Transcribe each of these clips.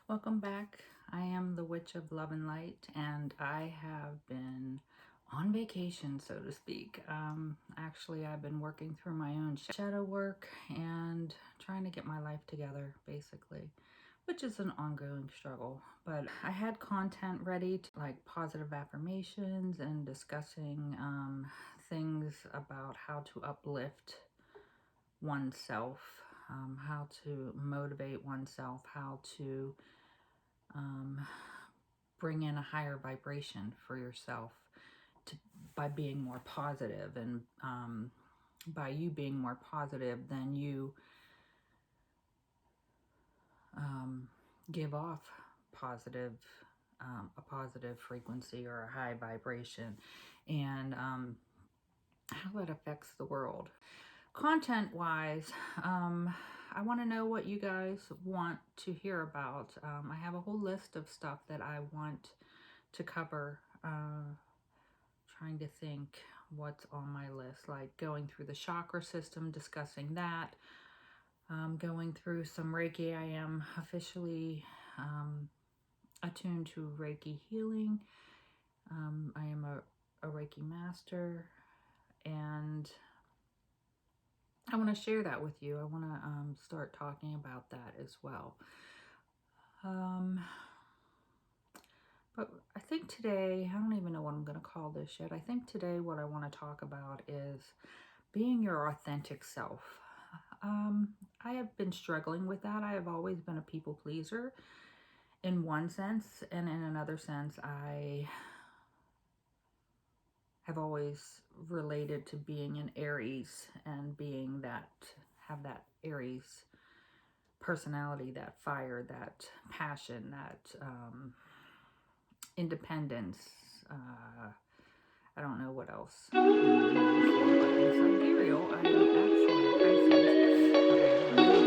Welcome back. I am the Witch of Love and Light, and I have been on vacation, so to speak. Actually, I've been working through my own shadow work and trying to get my life together, basically, which is an ongoing struggle. But I had content ready, like positive affirmations and discussing things about how to uplift oneself, how to motivate oneself, how to um, bring in a higher vibration for yourself to, by being more positive, and by you being more positive, then you um, give off positive a positive frequency or a high vibration, and how it affects the world. Content wise, I want to know what you guys want to hear about. I have a whole list of stuff that I want to cover. Trying to think what's on my list, like going through the chakra system, discussing that, going through some Reiki. I am officially attuned to Reiki healing. I am a Reiki master, and I want to share that with you. I want to start talking about that as well. But I think today, I don't even know what I'm going to call this yet. I think today what I want to talk about is being your authentic self. I have been struggling with that. I have always been a people pleaser in one sense, and in another sense, I have always related to being an Aries and being that, have that Aries personality, that fire, that passion, that independence. I don't know what else. But in sidereal, I am actually a Pisces, but I have a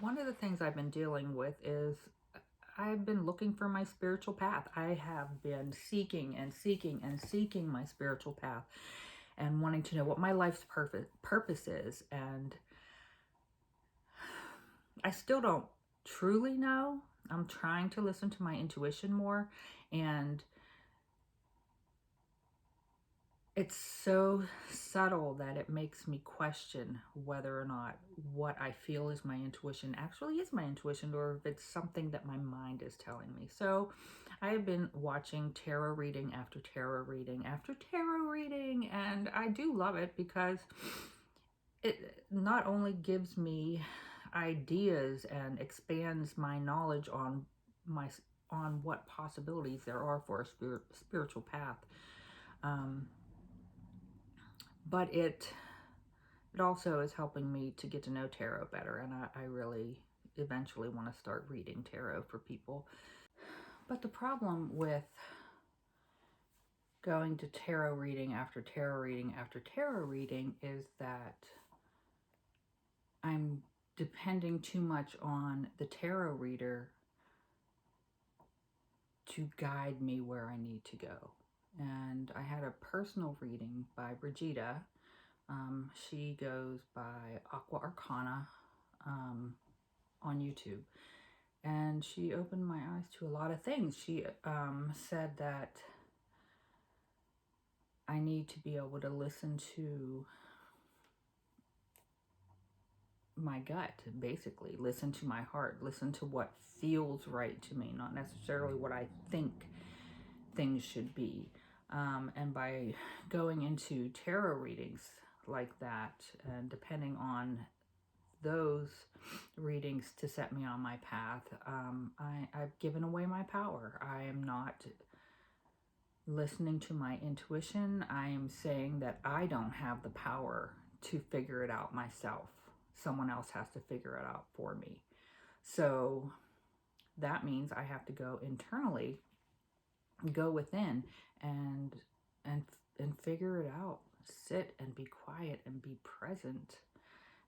one of the things I've been dealing with is I've been looking for my spiritual path. I have been seeking and seeking and seeking my spiritual path and wanting to know what my life's purpose is. And I still don't truly know. I'm trying to listen to my intuition more, and it's so subtle that it makes me question whether or not what I feel is my intuition actually is my intuition, or if it's something that my mind is telling me. So I have been watching tarot reading after tarot reading after tarot reading, and I do love it because it not only gives me ideas and expands my knowledge my on what possibilities there are for a spiritual path, um, but it also is helping me to get to know tarot better, and I really eventually want to start reading tarot for people. But the problem with going to tarot reading after tarot reading after tarot reading is that I'm depending too much on the tarot reader to guide me where I need to go. And I had a personal reading by Brigida. She goes by Aqua Arcana on YouTube. And she opened my eyes to a lot of things. She said that I need to be able to listen to my gut, basically. Listen to my heart. Listen to what feels right to me, not necessarily what I think things should be. And by going into tarot readings like that, and depending on those readings to set me on my path, I've given away my power. I am not listening to my intuition. I am saying that I don't have the power to figure it out myself. Someone else has to figure it out for me. So that means I have to go internally, go within, and and and figure it out. Sit and be quiet and be present.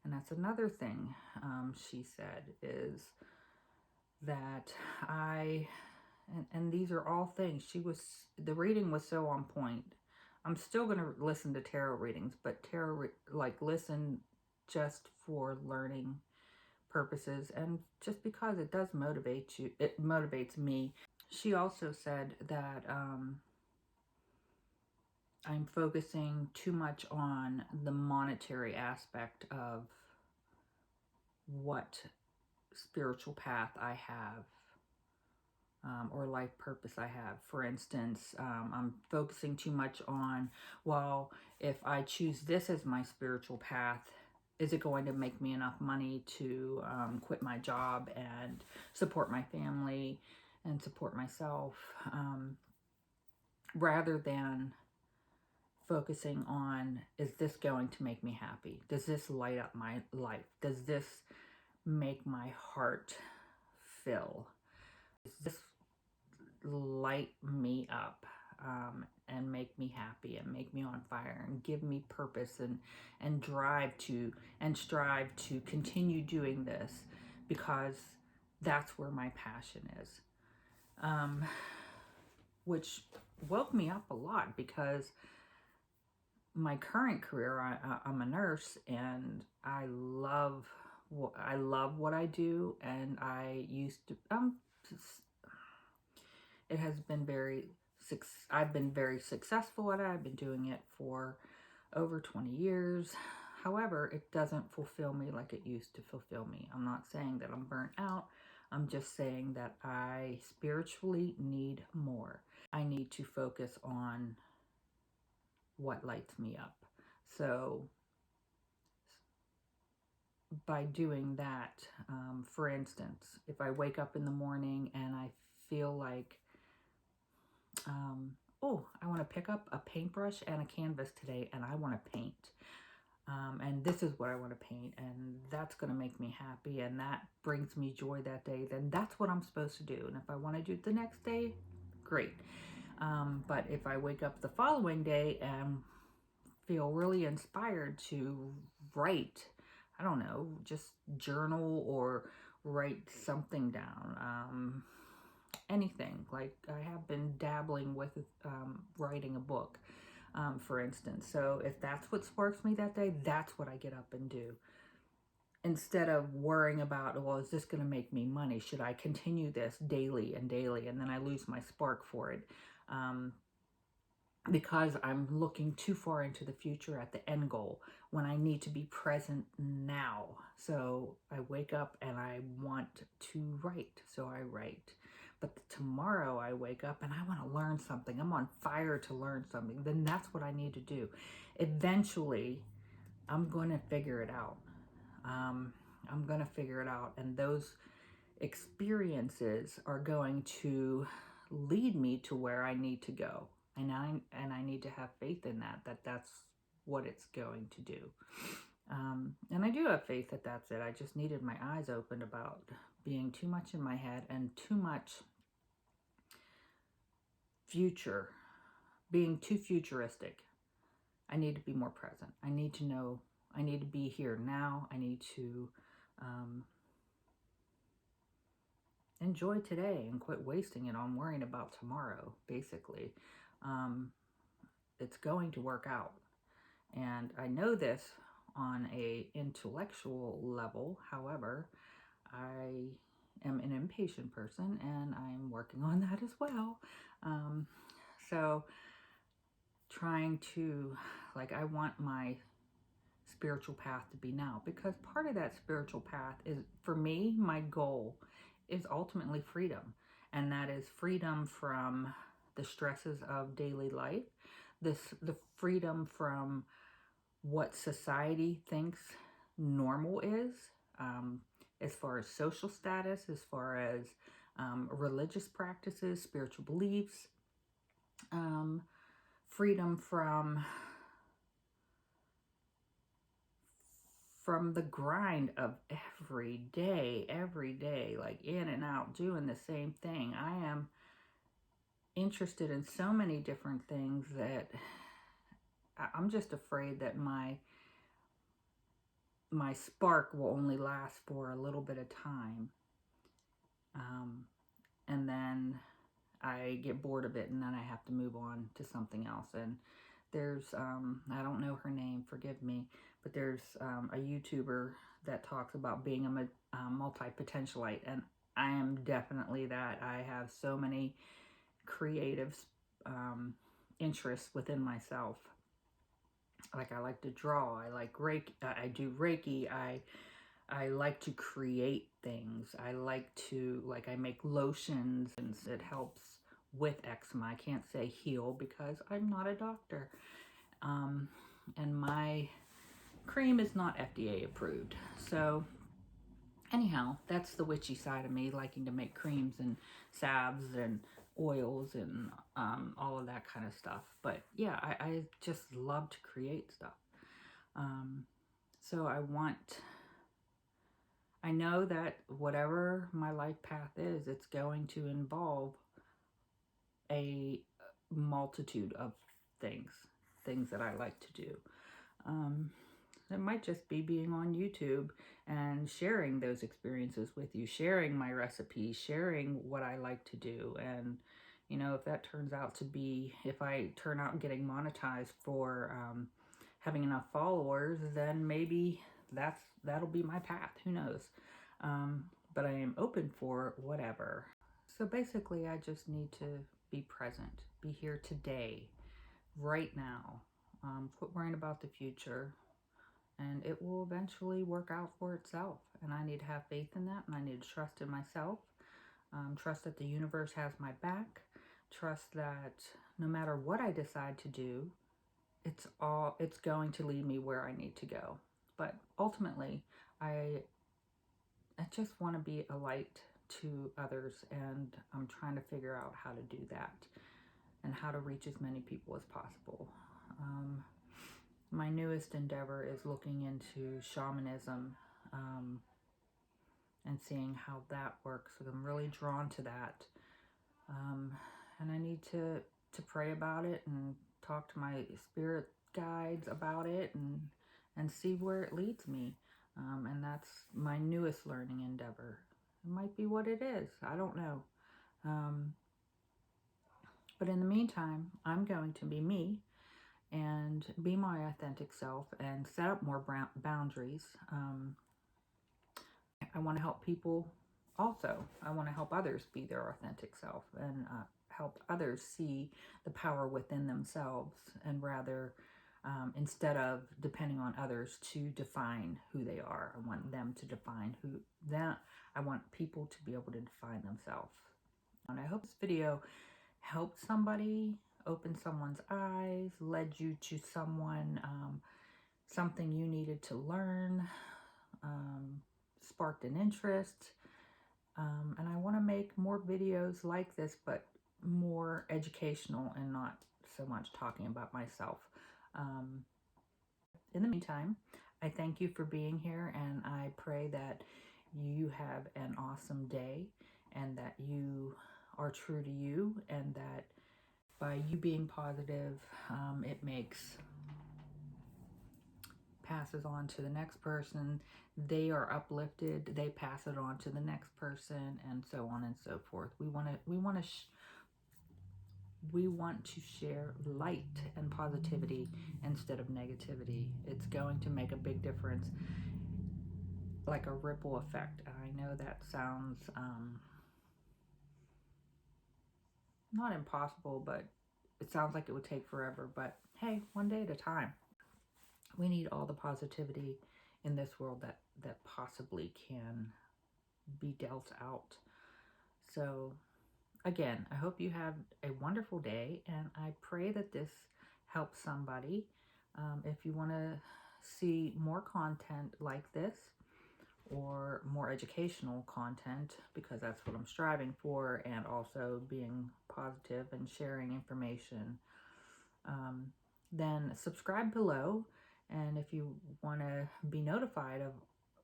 And that's another thing she said, is that and these are all things the reading was so on point. I'm still going to listen to tarot readings, but listen just for learning purposes, and just because it does motivate you, it motivates me. She also said that I'm focusing too much on the monetary aspect of what spiritual path I have, or life purpose I have. For instance, I'm focusing too much on, well, if I choose this as my spiritual path, is it going to make me enough money to quit my job and support my family and support myself, rather than focusing on, is this going to make me happy? Does this light up my life? Does this make my heart fill? Does this light me up, and make me happy and make me on fire and give me purpose and drive to and strive to continue doing this, because that's where my passion is, which woke me up a lot, because my current career, I'm a nurse, and I love what I do, and I used to it has been I've been very successful at it. I've been doing it for over 20 years. However, it doesn't fulfill me like it used to fulfill me. I'm not saying that I'm burnt out. I'm just saying that I spiritually need more. I need to focus on what lights me up. So by doing that, for instance, if I wake up in the morning and I feel like, oh, I want to pick up a paintbrush and a canvas today, and I want to paint. And this is what I want to paint, and that's going to make me happy, and that brings me joy that day, then that's what I'm supposed to do. And if I want to do it the next day, great. But if I wake up the following day and feel really inspired to write, I don't know, just journal or write something down, anything. Like, I have been dabbling with writing a book, for instance. So if that's what sparks me that day, that's what I get up and do. instead of worrying about, well, is this going to make me money? Should I continue this daily and daily? And then I lose my spark for it. Because I'm looking too far into the future at the end goal when I need to be present now. So I wake up and I want to write, so I write. But tomorrow I wake up and I want to learn something. I'm on fire to learn something. Then that's what I need to do. Eventually, I'm going to figure it out. I'm going to figure it out. And those experiences are going to lead me to where I need to go. And I need to have faith in that's what it's going to do. And I do have faith that that's it. I just needed my eyes opened about being too much in my head and too much future, being too futuristic. I need to be more present. I need to know, I need to be here now. I need to enjoy today and quit wasting it on worrying about tomorrow, basically. It's going to work out. And I know this on a intellectual level. However, I am an impatient person and I'm working on that as well. So trying to, I want my spiritual path to be now, because part of that spiritual path is, for me, my goal is ultimately freedom. And that is freedom from the stresses of daily life, the freedom from what society thinks normal is, as far as social status, as far as religious practices, spiritual beliefs, freedom from the grind of every day, like in and out, doing the same thing. I am interested in so many different things that I'm just afraid that my spark will only last for a little bit of time. And then I get bored of it, and then I have to move on to something else. And there's, I don't know her name, forgive me, but there's a YouTuber that talks about being a multi-potentialite, and I am definitely that. I have so many creative interests within myself. Like, I like to draw, I like Reiki, I do Reiki, I like to create things. I like to, I make lotions, and it helps with eczema. I can't say heal because I'm not a doctor. And my cream is not FDA approved. So anyhow, that's the witchy side of me, liking to make creams and salves and oils and all of that kind of stuff. But yeah, I just love to create stuff. So I know that whatever my life path is, it's going to involve a multitude of things that I like to do. It might just be being on YouTube and sharing those experiences with you, sharing my recipes, sharing what I like to do. And, if that turns out to be, if I turn out getting monetized for having enough followers, then maybe that'll be my path. Who knows? But I am open for whatever. So basically, I just need to be present, be here today, right now. Quit worrying about the future, and it will eventually work out for itself. And I need to have faith in that, and I need to trust in myself, trust that the universe has my back, trust that no matter what I decide to do, it's going to lead me where I need to go. But ultimately, I just want to be a light to others, and I'm trying to figure out how to do that and how to reach as many people as possible. My newest endeavor is looking into shamanism and seeing how that works. So I'm really drawn to that. And I need to pray about it and talk to my spirit guides about it and see where it leads me. And that's my newest learning endeavor. It might be what it is. I don't know. But in the meantime, I'm going to be me and be my authentic self and set up more boundaries. I want to help people also. I want to help others be their authentic self, and help others see the power within themselves, and rather, instead of depending on others to define who they are, I want them to define who that. I want people to be able to define themselves. And I hope this video helped somebody, opened someone's eyes, led you to someone, something you needed to learn, sparked an interest. And I want to make more videos like this, but more educational and not so much talking about myself. In the meantime, I thank you for being here, and I pray that you have an awesome day, and that you are true to you, and that by you being positive, it passes on to the next person. They are uplifted, they pass it on to the next person, and so on and so forth. We want to share light and positivity instead of negativity. It's going to make a big difference, like a ripple effect. I know that sounds not impossible, but it sounds like it would take forever. But hey, one day at a time. We need all the positivity in this world that possibly can be dealt out. So again, I hope you have a wonderful day, and I pray that this helps somebody. If you want to see more content like this, or more educational content, because that's what I'm striving for, and also being positive and sharing information, then subscribe below. And if you want to be notified of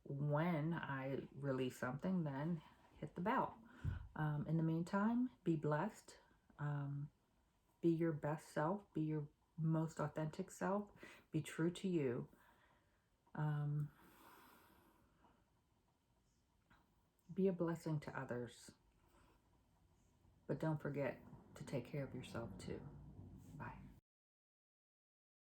when I release something, then hit the bell. In the meantime, be blessed. Be your best self. Be your most authentic self. Be true to you. Be a blessing to others. But don't forget to take care of yourself too.